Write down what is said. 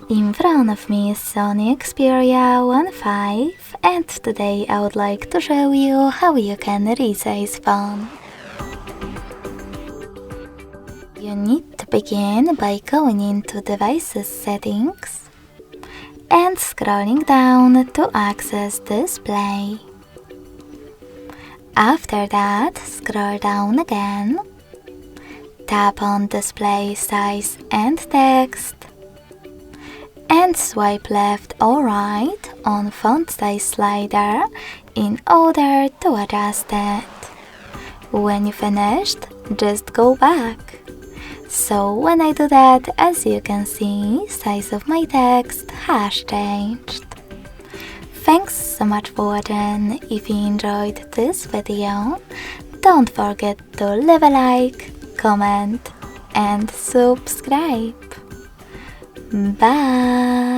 In front of me is Sony Xperia 1.5 and today I would like to show you how you can resize phone. You need to begin by going into Devices Settings and scrolling down to access Display. After that, scroll down again, tap on Display Size and Text, and swipe left or right on font size slider in order to adjust it. When you finished, just go back. So when I do that, as you can see, size of my text has changed. Thanks so much for watching. If you enjoyed this video, don't forget to leave a like, comment and subscribe. Bye!